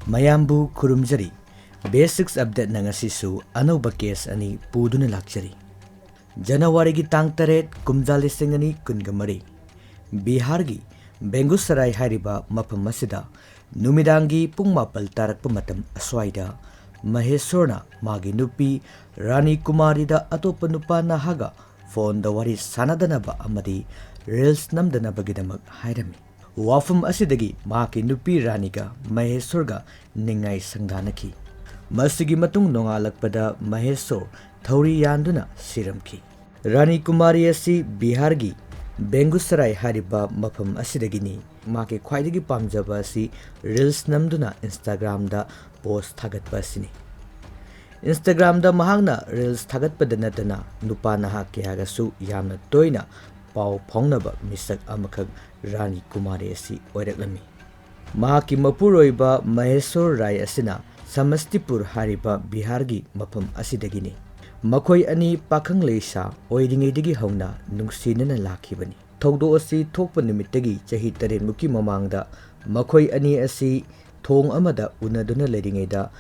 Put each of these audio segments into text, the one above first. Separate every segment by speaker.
Speaker 1: mayambu kurumjari basics update na ngasisu anauba case ani puduna lakjari January gi tang taret kumjali singani kungamari Bihar gi Bengusarai hariba mapam masida numidangi pungmapal tarakpa matam aswaida Mahesorna magi nupi Rani Kumari da atopa nupa na haga phone da wari sanadanaba amadi reels namdanaba gidamak hairami Wafum asidagi maki nupi Raniga Mahesorga ningai sangdanaki Masigi matung nongalakpada Mahesor thauri yanduna siramki Rani Kumari asi Bihar gi Bengusarai hariba mapam asidagini maki khwaidagi pamjaba asi reels namduna Instagram da post thagatpa asini Instagram da mahangna reels thagatpada natana nupa naha kayagasu yamna toina pau phongnaba misak amakak Rani Kumari asi oiraklami mahaki Mapuroiba Mahesor Rai asina Samastipur hariba Bihar gi mapam asidagini Makhoi ani pakhang leisa oiringeidagi hauna nungsinana lakhibani thogdo asi thokpa nimitagi chahi taren muki mamangda makhoi ani asi thong amada unaduna leiringeida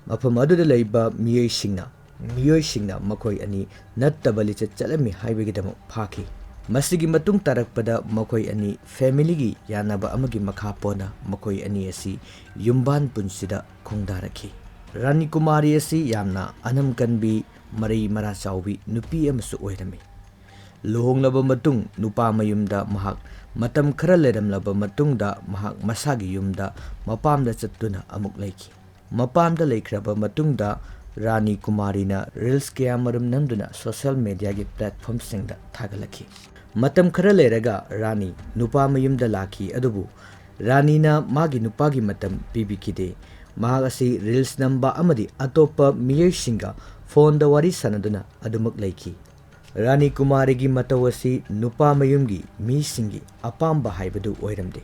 Speaker 1: mafam aduda leiba miyoi singna makhoi ani nattabali chalami haibagidam phaki masigi matung tarakpada makhoi ani family gi yanaba amagi makha pona makhoi ani asi yumban punsida khongdarakhi Rani Kumari asi yamna anam kanbi Marai Mara Chaubi nupi amasu oirami Luhonglaba matung nupa mayumda mahak matam khara leramlaba matungda mahak masagi yumda mapamda chattuna amuk leiki mapamda leikraba matungda Rani Kumari na reels kayamarum namduna social media gi platform singda thagalaki matam khara leraga Rani nupa mayumda laki adubu Rani na magi nupa gi matam pibikide mahagasi reels namba amadi atopa miyai singa phone da wari sanaduna adumak leiki Rani Kumari gi matawasi nupa mayumgi mi singi apamba haibadu oiramde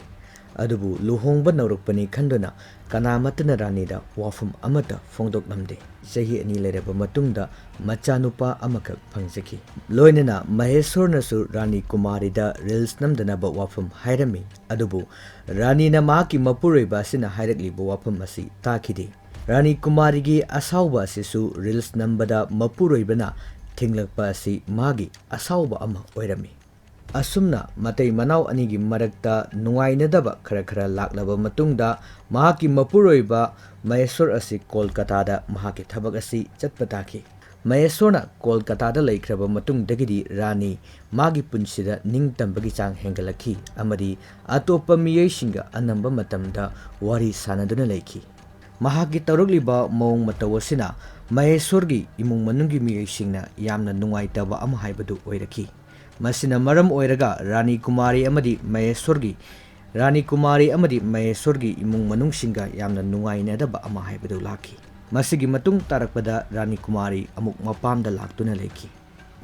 Speaker 1: adubu luhongba naurukpani khanduna kanamatana Rani da wafum amata phongdok namde sahi ani leraba matungda macha nupa amakak phangjaki loinana Mahesor nasu Rani Kumari da reels namdana ba wafum hairami adubu Rani na maki Mapuroiba sina hairakliba wafum asi takhide Rani Kumari gi asauba asisu reels nambada Mapuroibana Thinglakpa asi magi asauba ama oirami asumna matai manau anigi marakta nungainadaba khara laklaba matungda mahaki Mapuroiba Mahesor asi Kolkata da mahaki thabak asi chatpataki Mahesorna Kolkata da laikhraba matungdagidi Rani magi punsida ningtambagi chang hengalaki amadi atopa miyai singa anamba matamda wari sanaduna leiki mahaki tarukliba mong matawasina Mahesorgi imung manungi miyai singna yamna nungaitaba ama haibadu oiraki masina maram oiraga Rani Kumari amadi Mahesorgi imung manung singa yamna nungainadaba ama haibadu laki masigi matung tarakpada Rani Kumari amuk mapamda laktuna leiki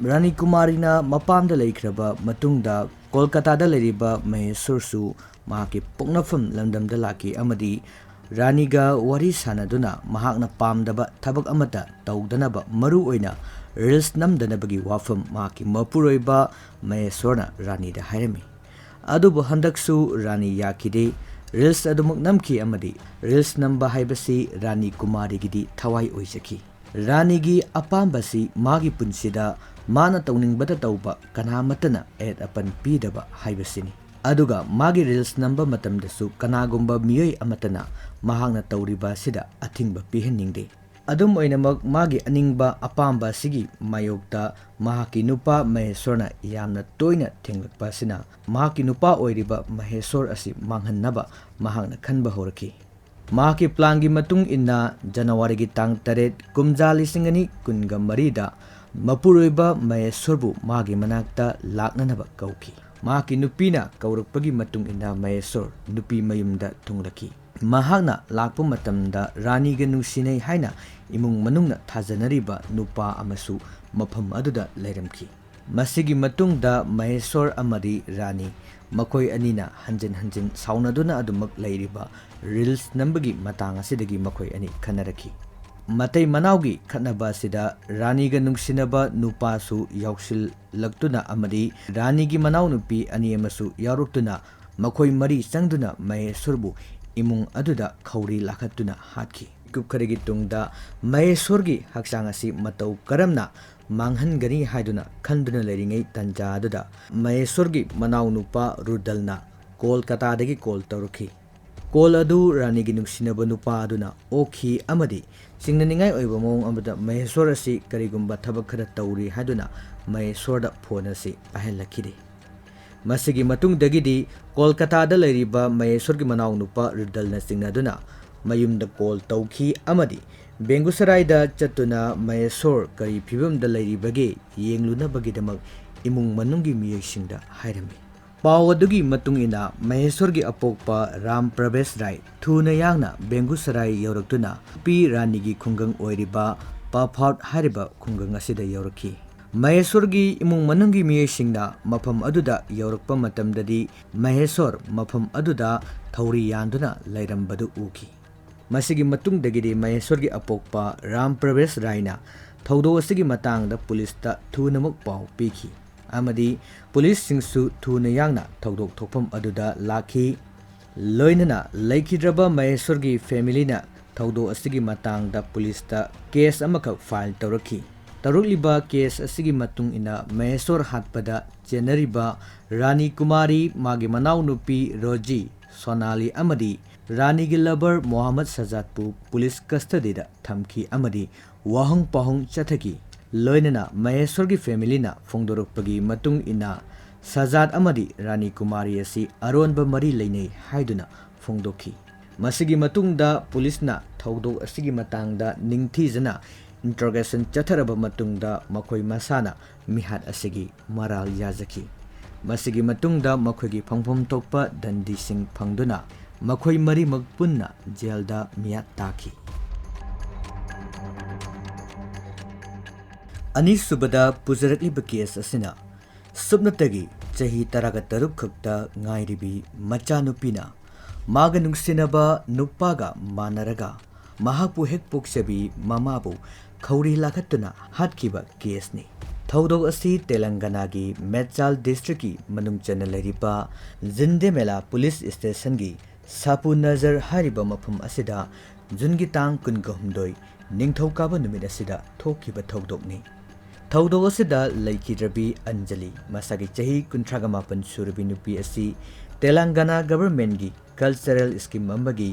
Speaker 1: Rani Kumari na mapamda laikhraba matungda Kolkata da leiriba Mahesor su mahaki poknafam lamdamda laki amadi Raniga wari sanaduna mahakna pamdaba thabak amata tawdanaba maru oina reels namdanabagi wafam mahaki Mapuroiba Mahesorna Rani da hairami adubu handaksu Rani yakide reels adumuk namki amadi reels namba haibasi Rani Kumari gidi thawai oijaki Rani gi apambasi magi punsida mana tawningbada tawba kanamatana et apan pidaba haibasini aduga magi reels namba matamdasu kanagumba miyoi amatana mahangna tawriba sida athingba pihaningde adum oinamak magi aningba apamba sigi mayokta mahaki nupa Mahesorna yamna toina thinglakpa sina mahaki nupa oiriba Mahesor asi manghannaba mahangna khanba horaki mahaki plangi matung inna January gi tang taret kumjali singani kunga marida Mapuroiba Mahesorbu magi manakta laknanaba kauki mahaki nupina kaurakpagi matung inna Mahesor nupi mayumda thunglaki mahakna lakpa matamda Rani ga nungsinai haina imung manungna thajanariba nupa amasu mafam aduda leiramki masigi matungda Mahesor amadi Rani makhoi anina hanjin saunaduna adumak leiriba reels nambagi matang asidagi makhoi ani khanaraki matai manaugi khatnaba sida Rani ga nungsinaba nupa su yausil laktuna amadi Rani gi manau nupi ani amasu yaruktuna makhoi mari changduna Mahesorbu imung aduda khauri lakhatuna hatkhi kupkharegi tungda Maheshwargi hakchang asi matau karamna manghangani haiduna khanduna leringei tanja aduda Maheshwargi manau nupa Rudalna Kolkata dagi call tawrukhi call adu ranigi nungsinaba nupa aduna okhi amadi singnaningai oiba mawng amada Maheshwar asi karigumba thabak khara tawri haiduna Maheshwarda phone asi pahelakide masigi matung dagidi Kolkata da leiriba Maheshwargi manau nupa Rudalna singnaduna mayumda call tawki amadi Bengusarai da chatuna Maheshwar kari phibam da leiribage yengluna bagidamak imung manungi miyasingda hairami Pawadugi matung ina Maheshwargi apokpa Ram Pravesh Rai thuna yangna Bengusarai yauruktuna pi ranigi khungang oiriba Paphot hariba khungang asida yaurakhi Maheshwargi imung manungi miyasingna mafam aduda yaurakpa matamdadi Maheshwar mafam aduda thauri yanduna lairambadu uki masigi matung dagidi Maheshwargi apokpa Ram Pravesh Raina thaudo asigi matangda police ta thunamuk pau piki amadi police singsu thuna yangna thaudok thokpam aduda lakhi loinana laikhidraba Maheshwargi family na thaudo asigi matangda police ta case amakak file tawrakhi tarukliba case asigi matung ina Maheshwar hatpada chenariba Rani Kumari magi manau nupi Roji Sonali amadi Rani gi lover Muhammad Sajadpu police custody da thamki amadi wahong pahong chathaki loinana Maheshwargi family na phongdorokpagi matung ina Sajad amadi Rani Kumari asi aronba mari leinei haiduna phongdokhi masigi matungda police na thaudok asigi matangda ningthijana interrogation chatharaba matungda makhoi masana mihat asigi maral yazaki masigi matungda makhoigi phangphom tokpa dandi sing phangduna makhoi mari magpunna jailda miyat taki ani subada pujarakliba case asina subnatagi chahi taraga taruk khakta ngairibi machanupina maga nungsinaba nupaga Manaraga mahakpu hek poksabi mamabu khauri lakhatuna Hatkhiba case ni thaudo asi Telangana gi Mechal district ki manungchana leriba Jindemela police station gi Sapu Nazar hariba mafum asida jungi tang kungahumdoi ningthokaba numit asida thokiba thaudokni thaudo asida laikhidrabi Anjali masagi chahi kuntraga mapan surabi nupi asi Telangana government gi cultural scheme ambagi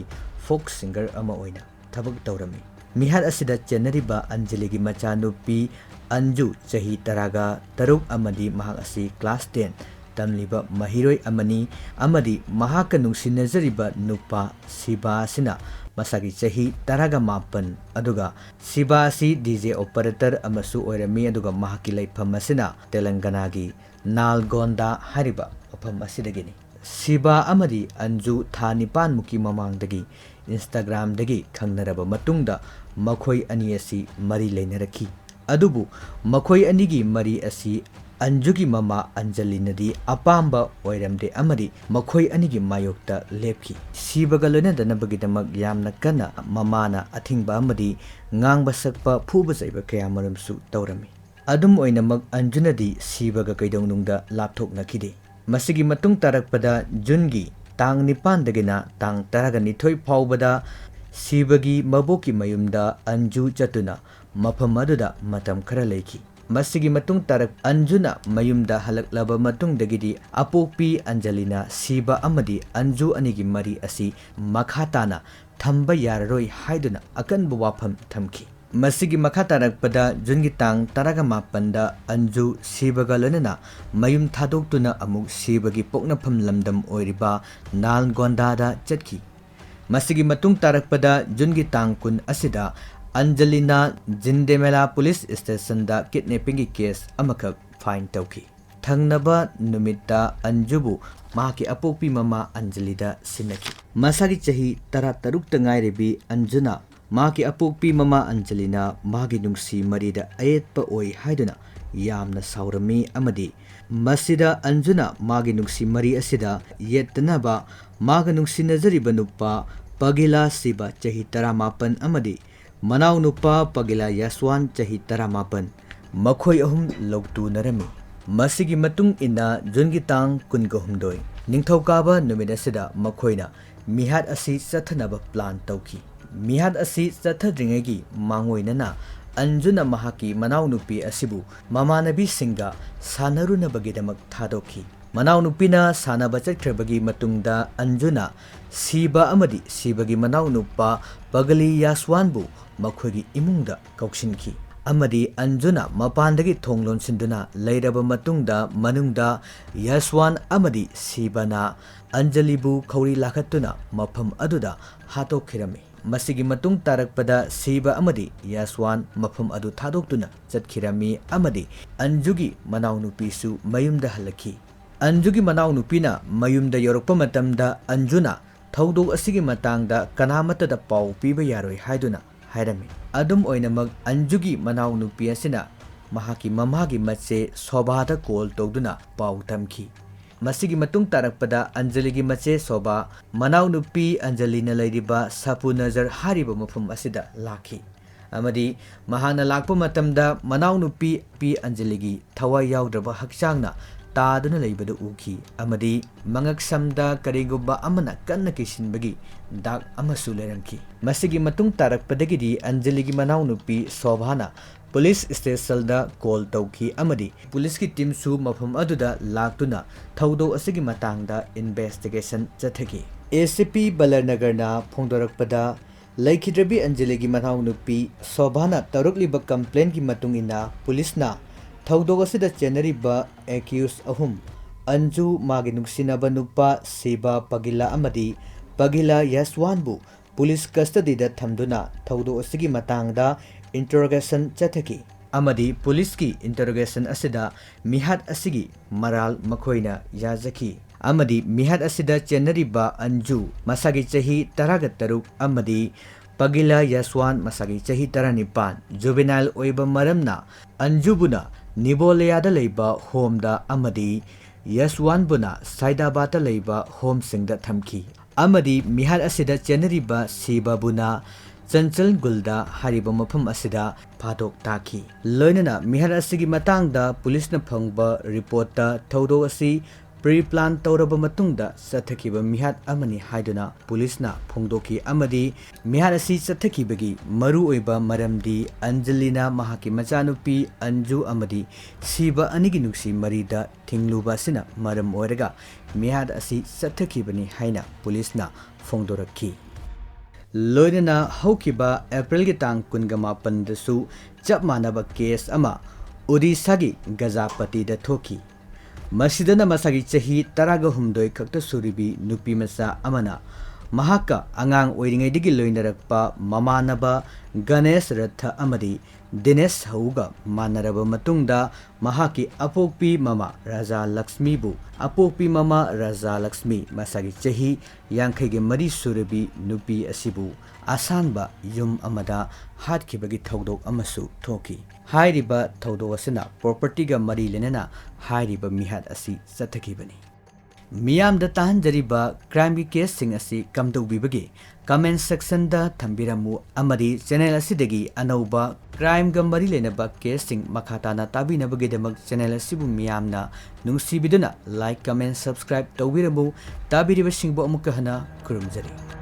Speaker 1: folk singer ama oina thabak tawrami mihat asida chenariba Anjali gi macha nupi Anju chahi taraga taruk amadi mahak asi class 10 tamliba mahiroi amani amadi mahaka nungsinazariba nupa Siba asina masagi chahi taraga mapan aduga Siba asi DJ operator amasu oirami aduga mahaki laifam asina Telangana gi Nalgonda hariba mafam asidagini Siba amadi Anju thanipan muki mamangdagi Instagram dagi khangnaraba matungda makhoi ani asi mari leinaraki adubu makhoi anigi mari asi Anjugi mama Anjali nadi apamba oiramde amadi makhoi anigi mayokta lepki sibaga loinadanabagidamak yamna kana mamana athingba amadi ngangba sakpa phuba jaiba kaya maramsu tawrami adum oinamak Anjunadi sibaga kaidongnungda lapthoknakide masigi matung tarakpada Jungi tang 9 dagina tang 12 phawbada Sibagi maboki mayumda Anju chatuna mafam aduda matam khara leiki masigi matung tarak Anjuna mayumda halaklaba matung dagidi apokpi Anjalina Siba amadi Anju anigi mari asi makhatana thamba yararoi haiduna akanba wafam thamki masigi makhatarakpada jungi tang 18 da Anju Sibaga lonana mayum thadoktuna amuk Sibagi poknafam lamdam oiriba Nalgonda da chatki masigi matung tarakpada jungi tang kun asida Anjalina Jindemela police station da kidnapping case amakak fine tauki thangnaba numita Anjubu mahaki apokpi mama Anjalida sinaki masagi chahi taruk tangai rebi Anjuna mahaki apokpi mama Anjalina magi nungsi marida ayetpa oi haiduna yamna saurami amadi masida Anjuna magi nungsi mari asida yettanaba maga nungsi nazariba nupa Pagila Siba chahi 18 amadi Manau nupa Pagila Yaswan chahi 18 makhoi ahum logtu narami masigi matung ina jungi tang 12 ningthokaba numida sida makhoina ꯃꯤꯍꯥꯠ ꯑꯁꯤ ꯆꯠꯊꯅꯕ plan ꯇꯧꯈꯤ꯫ ꯃꯤꯍꯥꯠ ꯑꯁꯤ ꯆꯠꯊꯗ꯭ꯔꯤꯉꯩꯒꯤ ꯃꯥꯡꯑꯣꯏꯅꯅ ꯑꯟꯖꯨꯅ ꯃꯍꯥꯛꯀꯤ ꯃꯅꯥꯎꯅꯨꯄꯤ ꯑꯁꯤꯕꯨ ꯃꯃꯥꯟꯅꯕꯤꯁꯤꯡꯒ ꯁꯥꯟꯅꯔꯨꯅꯕꯒꯤꯗꯃꯛ ꯊꯥꯗꯣꯛꯈꯤ꯫ ꯃꯅꯥꯎꯅꯨꯄꯤꯅ ꯁꯥꯟꯅꯕ ꯆꯠꯈ꯭ꯔꯕꯒꯤ ꯃꯇꯨꯡꯗ ꯑꯟꯖꯨꯅ ꯁꯤꯕ ꯑꯃꯗꯤ ꯁꯤꯕꯒꯤ ꯃꯅꯥꯎꯅꯨꯄꯥ ꯄꯒꯂꯤ ꯌꯥꯁꯋꯥꯟꯕꯨ ꯃꯈꯣꯏꯒꯤ ꯏꯃꯨꯡꯗ ꯀꯧꯁꯤꯟꯈꯤ ꯑꯃꯗꯤ ꯑꯟꯖꯨꯅ ꯃꯄꯥꯟꯗꯒꯤ ꯊꯣꯡ ꯂꯣꯟꯁꯤꯟꯗꯨꯅ ꯂꯩꯔꯕ ꯃꯇꯨꯡꯗ ꯃꯅꯨꯡꯗ ꯌꯥꯁꯋꯥꯟ ꯑꯃꯗꯤ ꯁꯤꯕꯅ ꯑꯟꯖꯂꯤꯕꯨ ꯈꯧꯔꯤ ꯂꯥꯈꯠꯇꯨꯅ ꯃꯐꯝ ꯑꯗꯨꯗ ꯍꯥꯠꯇꯣꯛꯈꯤꯔꯝꯃꯤ꯫ ꯃꯁꯤꯒꯤ ꯃꯇꯨꯡ ꯇꯥꯔꯛꯄꯗ ꯁꯤꯕ ꯑꯃꯗꯤ ꯌꯥꯁꯋꯥꯟ ꯃꯐꯝ ꯑꯗꯨ ꯊꯥꯗꯣꯛꯇꯨꯅ ꯆꯠꯈꯤꯔꯝꯃꯤ ꯑꯃꯗꯤ ꯑꯟꯖꯨꯒꯤ ꯃꯅꯥꯎꯅꯨꯄꯤꯁꯨ ꯃꯌꯨꯝꯗ ꯍꯜꯂꯛꯈꯤ꯫ ꯑꯟꯖꯨꯒꯤ ꯃꯅꯥꯎꯅꯨꯄꯤꯅ ꯃꯌꯨꯝꯗ ꯌꯧꯔꯛꯄ ꯃꯇꯝꯗ ꯑꯟꯖꯨꯅ ꯊꯧꯗꯣꯛ ꯑꯁꯤꯒꯤ ꯃꯇꯥꯡꯗ ꯀꯅꯥꯃꯠꯇꯗ ꯄꯥꯎ ꯄꯤꯕ ꯌꯥꯔꯣꯏ ꯍꯥꯏꯗꯨꯅ ꯍꯥꯏꯔꯝꯃꯤ꯫ ꯑꯗꯨꯝ ꯑꯣꯏꯅꯃꯛ ꯑꯟꯖꯨꯒꯤ ꯃꯅꯥꯎꯅꯨꯄꯤ ꯑꯁꯤꯅ ꯃꯍꯥꯛꯀꯤ ꯃꯃꯥꯒꯤ ꯃꯆꯦ ꯁꯣꯚꯥꯗ ꯀꯣꯜ ꯇꯧꯗꯨꯅ ꯄꯥꯎ ꯇꯝꯈꯤ꯫ ꯃꯁꯤꯒꯤ ꯃꯇꯨꯡ ꯇꯥꯔꯛꯄꯗ ꯑꯟꯖꯂꯤꯒꯤ ꯃꯆꯦ ꯁꯣꯚꯥ ꯃꯅꯥꯎꯅꯨꯄꯤ ꯑꯟꯖꯂꯤꯅ ꯂꯩꯔꯤꯕ ꯁꯥꯄꯨꯅꯖꯔ ꯍꯥꯏꯔꯤꯕ ꯃꯐꯝ ꯑꯁꯤꯗ ꯂꯥꯛꯈꯤ ꯑꯃꯗꯤ ꯃꯍꯥꯛꯅ ꯂꯥꯛꯄ ꯃꯇꯝꯗ ꯃꯅꯥꯎꯅꯨꯄꯤ ꯑꯟꯖꯂꯤꯒꯤ ꯊꯋꯥꯏ ꯌꯥꯎꯗ꯭ꯔꯕ ꯍꯛꯆꯥꯡꯅ ꯇꯥꯗꯨꯅ ꯂꯩꯕꯗꯨ ꯎꯈꯤ ꯑꯃꯗꯤ ꯃꯉꯛꯁꯝꯗ ꯀꯔꯤꯒꯨꯝꯕ ꯑꯃꯅ ꯀꯟꯅ ꯀꯤꯁꯤꯟꯕꯒꯤ ꯗꯥꯛ ꯑꯃꯁꯨ ꯂꯩꯔꯝꯈꯤ꯫ ꯃꯁꯤꯒꯤ ꯃꯇꯨꯡ ꯇꯥꯔꯛꯄꯗꯒꯤꯗꯤ ꯑꯟꯖꯂꯤꯒꯤ ꯃꯅꯥꯎꯅꯨꯄꯤ ꯁꯣꯚꯥꯅ ꯄꯨꯂꯤꯁ ꯁ꯭ꯇꯦꯁꯟꯗ ꯀꯣꯜ ꯇꯧꯈꯤ ꯑꯃꯗꯤ ꯄꯨꯂꯤꯁꯀꯤ ꯇꯤꯝꯁꯨ ꯃꯐꯝ ꯑꯗꯨꯗ ꯂꯥꯛꯇꯨꯅ ꯊꯧꯗꯣꯛ ꯑꯁꯤꯒꯤ ꯃꯇꯥꯡꯗ ꯏꯟꯚꯦꯁꯇꯤꯒꯦꯁꯟ ꯆꯠꯊꯈꯤ꯫ ACP ꯕꯂꯔꯅꯒꯔꯅ ꯐꯣꯡꯗꯣꯔꯛꯄꯗ ꯂꯩꯈꯤꯗ꯭ꯔꯕꯤ ꯑꯟꯖꯂꯤꯒꯤ ꯃꯅꯥꯎꯅꯨꯄꯤ ꯁꯣꯚꯥꯅ ꯇꯧꯔꯛꯂꯤꯕ ꯀꯝꯄ꯭ꯂꯦꯟꯒꯤ ꯃꯇꯨꯡ ꯏꯟꯅ ꯄꯨꯂꯤꯁꯅ ꯊꯧꯗꯣꯛ ꯑꯁꯤꯗ ꯆꯦꯟꯅꯔꯤꯕ ꯑꯦꯀ꯭ꯌꯨꯖ ꯑꯍꯨꯝ ꯑꯟꯖꯨ, ꯃꯥꯒꯤ ꯅꯨꯡꯁꯤꯅꯕ ꯅꯨꯄꯥ ꯁꯤꯕ ꯄꯒꯤꯂꯥ ꯑꯃꯗꯤ ꯄꯒꯤꯂꯥ ꯌꯥꯁꯋꯥꯟꯕꯨ ꯄꯨꯂꯤꯁ ꯀꯁꯇꯗꯤꯗ ꯊꯝꯗꯨꯅ ꯊꯧꯗꯣꯛ ꯑꯁꯤꯒꯤ ꯃꯇꯥꯡꯗ ꯏꯟꯇꯔꯣꯒꯦꯁꯟ ꯆꯠꯊꯈꯤ ꯑꯃꯗꯤ ꯄꯨꯂꯤꯁꯀꯤ ꯏꯟꯇꯔꯣꯒꯦꯁꯟ ꯑꯁꯤꯗ ꯃꯤꯍꯥꯠ ꯑꯁꯤꯒꯤ ꯃꯔꯥꯜ ꯃꯈꯣꯏꯅ ꯌꯥꯖꯈꯤ ꯑꯃꯗꯤ ꯃꯤꯍꯥꯠ ꯑꯁꯤꯗ ꯆꯦꯟꯅꯔꯤꯕ ꯑꯟꯖꯨ ꯃꯁꯥꯒꯤ ꯆꯍꯤ 13 ꯑꯃꯗꯤ ꯄꯒꯤꯂꯥ ꯌꯥꯁꯋꯥꯟ ꯃꯁꯥꯒꯤ ꯆꯍꯤ 19 ꯖꯨꯕꯦꯅꯥꯏꯜ ꯑꯣꯏꯕ ꯃꯔꯝꯅ ꯑꯟꯖꯨꯕꯨꯅ ꯅꯤꯕꯣꯂꯦꯌꯥꯗ ꯂꯩꯕ ꯍꯣꯝꯗ ꯑꯃꯗꯤ ꯌꯥꯁꯋꯥꯟꯕꯨꯅ ꯁꯥꯏꯗꯥꯕꯥꯗꯇ ꯂꯩꯕ ꯍꯣꯝꯁꯤꯡꯗ ꯊꯝꯈꯤ ꯑꯃꯗꯤ ꯃꯤꯍꯥꯠ ꯑꯁꯤꯗ ꯆꯦꯟꯅꯔꯤꯕ ꯁꯤꯕꯕꯨꯅ ꯆꯟꯆꯜꯒꯨꯜꯗ ꯍꯥꯏꯔꯤꯕ ꯃꯐꯝ ꯑꯁꯤꯗ ꯐꯥꯗꯣꯛ ꯇꯥꯈꯤ꯫ ꯂꯣꯏꯅꯅ ꯃꯤꯍꯥꯠ ꯑꯁꯤꯒꯤ ꯃꯇꯥꯡꯗ ꯄꯨꯂꯤꯁꯅ ꯐꯪꯕ ꯔꯤꯄꯣꯔꯠꯇ ꯊꯧꯗꯣꯛ ꯑꯁꯤ ꯄ꯭ꯔꯤ-ꯄ꯭ꯂꯥꯟ ꯇꯧꯔꯕ ꯃꯇꯨꯡꯗ ꯆꯠꯊꯈꯤꯕ ꯃꯤꯍꯥꯠ ꯑꯃꯅꯤ ꯍꯥꯏꯗꯨꯅ ꯄꯨꯂꯤꯁꯅ ꯐꯣꯡꯗꯣꯛꯈꯤ ꯑꯃꯗꯤ ꯃꯤꯍꯥꯠ ꯑꯁꯤ ꯆꯠꯊꯈꯤꯕꯒꯤ ꯃꯔꯨꯑꯣꯏꯕ ꯃꯔꯝꯗꯤ ꯑꯟꯖꯂꯤꯅ ꯃꯍꯥꯛꯀꯤ ꯃꯆꯥꯅꯨꯄꯤ ꯑꯟꯖꯨ ꯑꯃꯗꯤ ꯁꯤꯕ ꯑꯅꯤꯒꯤ ꯅꯨꯡꯁꯤ ꯃꯔꯤꯗ ꯊꯤꯡꯂꯨꯕ ꯑꯁꯤꯅ ꯃꯔꯝ ꯑꯣꯏꯔꯒ ꯃꯤꯍꯥꯠ ꯑꯁꯤ ꯆꯠꯊꯈꯤꯕꯅꯤ ꯍꯥꯏꯅ ꯄꯨꯂꯤꯁꯅ ꯐꯣꯡꯗꯣꯔꯛꯈꯤ꯫ ꯂꯣꯏꯅꯅ ꯍꯧꯈꯤꯕ ꯑꯦꯄ꯭ꯔꯤꯜꯒꯤ ꯇꯥꯡ 28ꯗꯁꯨ ꯆꯞ ꯃꯥꯟꯅꯕ ꯀꯦꯁ ꯑꯃ ꯑꯣꯗꯤꯁꯥꯒꯤ ꯒꯖꯥꯄꯇꯤꯗ ꯊꯣꯛꯈꯤ꯫ ꯃꯁꯤꯗꯅ ꯃꯁꯥꯒꯤ ꯆꯍꯤ 18 ꯈꯛꯇ ꯁꯨꯔꯤꯕꯤ ꯅꯨꯄꯤꯃꯆꯥ ꯑꯃꯅ ꯃꯍꯥꯛꯀ ꯑꯉꯥꯡ ꯑꯣꯏꯔꯤꯉꯩꯗꯒꯤ ꯂꯣꯏꯅꯔꯛꯄ ꯃꯃꯥꯟꯅꯕ ꯒꯅꯦꯁ ꯔꯊ ꯑꯃꯗꯤ ꯗꯤꯅꯦꯁ ꯍꯧꯒ ꯃꯥꯟꯅꯔꯕ ꯃꯇꯨꯡꯗ ꯃꯍꯥꯛꯀꯤ ꯑꯄꯣꯛꯄꯤ ꯃꯃꯥ ꯔꯥꯖꯥ ꯂꯛꯁꯃꯤꯕꯨ ꯑꯄꯣꯛꯄꯤ ꯃꯃꯥ ꯔꯥꯖꯥ ꯂꯛꯁꯃꯤ ꯃꯁꯥꯒꯤ ꯆꯍꯤ 52 ꯁꯨꯔꯕꯤ ꯅꯨꯄꯤ ꯑꯁꯤꯕꯨ ꯑꯁꯥꯟꯕ ꯌꯨꯝ ꯑꯃꯗ ꯍꯥꯠꯈꯤꯕꯒꯤ ꯊꯧꯗꯣꯛ ꯑꯃꯁꯨ ꯊꯣꯛꯈꯤ꯫ ꯍꯥꯏꯔꯤꯕ ꯊꯧꯗꯣꯛ ꯑꯁꯤꯅ ꯄ꯭ꯔꯣꯄꯔꯇꯤꯒ ꯃꯔꯤ ꯂꯩꯅꯅ ꯍꯥꯏꯔꯤꯕ ꯃꯤꯍꯥꯠ ꯑꯁꯤ ꯆꯠꯊꯈꯤꯕꯅꯤ꯫ ꯃꯤꯌꯥꯝꯗ ꯇꯥꯍꯟꯖꯔꯤꯕ ꯀ꯭ꯔꯥꯏꯝꯒꯤ ꯀꯦꯁꯁꯤꯡ ꯑꯁꯤ ꯀꯝꯗꯧꯕꯤꯕꯒꯦ ꯀꯃꯦꯟ ꯁꯦꯛꯁꯟꯗ ꯊꯝꯕꯤꯔꯝꯃꯨ ꯑꯃꯗꯤ ꯆꯦꯅꯦꯜ ꯑꯁꯤꯗꯒꯤ ꯑꯅꯧꯕ ꯀ꯭ꯔꯥꯏꯝꯒ ꯃꯔꯤ ꯂꯩꯅꯕ ꯀꯦꯁꯁꯤꯡ ꯃꯈꯥ ꯇꯥꯅ ꯇꯥꯕꯤꯅꯕꯒꯤꯗꯃꯛ ꯆꯦꯅꯦꯜ ꯑꯁꯤꯕꯨ ꯃꯤꯌꯥꯝꯅ ꯅꯨꯡꯁꯤꯕꯤꯗꯨꯅ ꯂꯥꯏꯛ, ꯀꯃꯦꯟ, ꯁꯕꯁꯀ꯭ꯔꯥꯏꯕ ꯇꯧꯕꯤꯔꯝꯃꯨ꯫ ꯇꯥꯕꯤꯔꯤꯕꯁꯤꯡꯕꯨ ꯑꯃꯨꯛꯀ ꯍꯟꯅ ꯈꯨꯔꯨꯝꯖꯔꯤ꯫